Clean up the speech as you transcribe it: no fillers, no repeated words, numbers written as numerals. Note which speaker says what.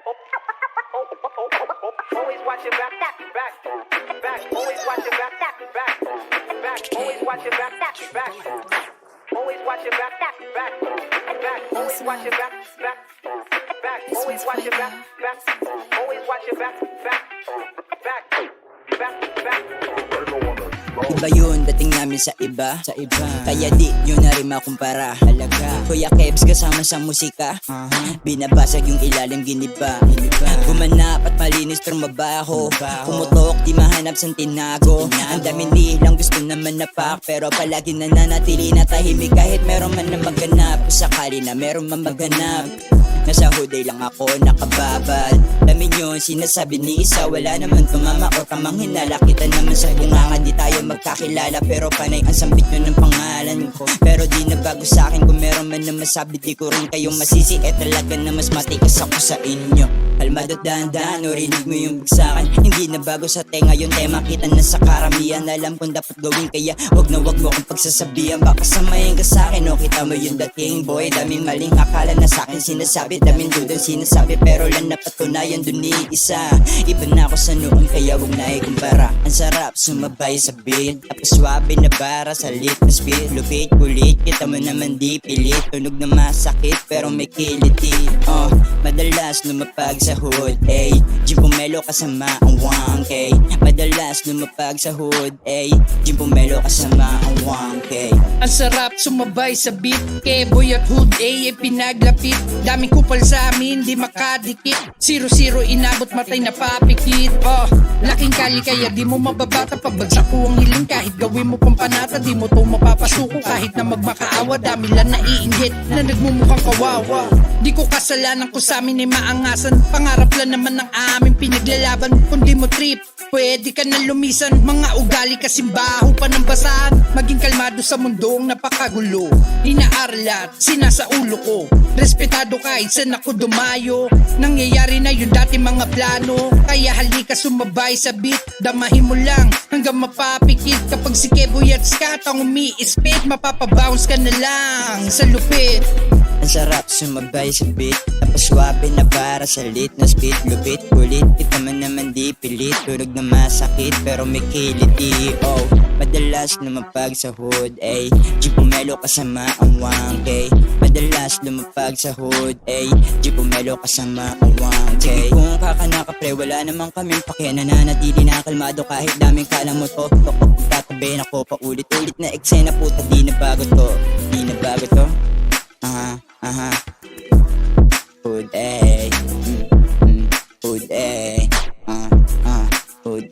Speaker 1: Always watch your back. Always watch your back. Always watch your back. Always watch your back. Always watch your back. Always watch your back. Always watch your back.
Speaker 2: Iba yun, dating namin sa iba. Kaya di yun na rin makumpara. Kuya Kebs kasama sa musika, binabasag yung ilalim giniba. Gumanap at malinis trumabaho, pumutok di mahanap sa tinago. Ang dami nilang gusto naman napak, pero palagi nananatili na tahimik kahit meron man na maganap. Sakali na meron man maganap, nasa huday lang ako nakababal. Dami yun sinasabi ni isa, wala naman tumama o tamang hinala. Kita naman sa bunganga di tayo magkakilala, pero panay ang sambit nyo ng pangalan ko. Pero di na bago sa akin, kung meron man na masabi di ko rin kayong masisi. Talaga na mas matikas ako sa inyo. Kalmado dahan-dahan, narinig mo yung bigsakan. Hindi na bago sa tenga yung tema, kita na sa karamihan. Alam kong dapat gawin kaya wag mo akong pagsasabihan. Baka samayin ka sa akin o kita mo yung dating boy. Daming maling akala na sa akin sinasabi, daming dudang sinasabi, pero lang napatunayan dun ni isa. Iba na ako sa noon kaya wag na ikumpara. Ang sarap sumabay sa beat, tapos swabe na bara sa lit na speed. Lupit kulit, kita mo naman di pilit. Tunog na masakit pero may kiliti. Madalas lumapag sa hood, Jim Pomelo kasama ang 1K. Madalas lumapag sa hood, Jim Pomelo kasama ang 1K.
Speaker 3: Ang sarap sumabay sa beat, Keboy at Hood pinaglapit. Daming kupal sa amin, di makadikit. 0-0 inabot, matay na papikit. Laking kali kaya di mo mababata. Pagbagsak ko ang hiling, kahit gawin mo pang panata, di mo to mapapasuko. Kahit na magmakaawa, dami lang naiinggit na nagmumukhang kawawa. Di ko kasalanan kung sa amin ay maangasan. Pangarap lang naman ng aming pinaglalaban. Kung di mo trip, pwede ka na lumisan. Mga ugali kasimbaho pa ng basahan. Maging kalmado sa mundong napakagulo. Inaaral at sinasa ulo ko. Respetado kahit saan ako dumayo. Nangyayari na yung dati mga plano. Kaya halika sumabay sa beat. Damahin mo lang hanggang mapapikit. Kapag si Keboy at Skat ang umiispit, mapapabounce ka na lang sa lupit.
Speaker 2: Ang sarap sumabay sa beat, tapos swabe na para sa lit na speed. Lupit kulit, kita man naman di pilit. Tunog na masakit pero may kiliti. Madalas lumapag sa hood, Jim Pomelo kasama ang 1K. Madalas lumapag sa hood, Jim Pomelo kasama ang 1K. Kung kakanaka pre, wala naman kaming pake. Nananatili na kalmado kahit daming kalang mo to. Tatabihin ako paulit-ulit na eksena, puta di na bago to. Di na bago to. Hood hood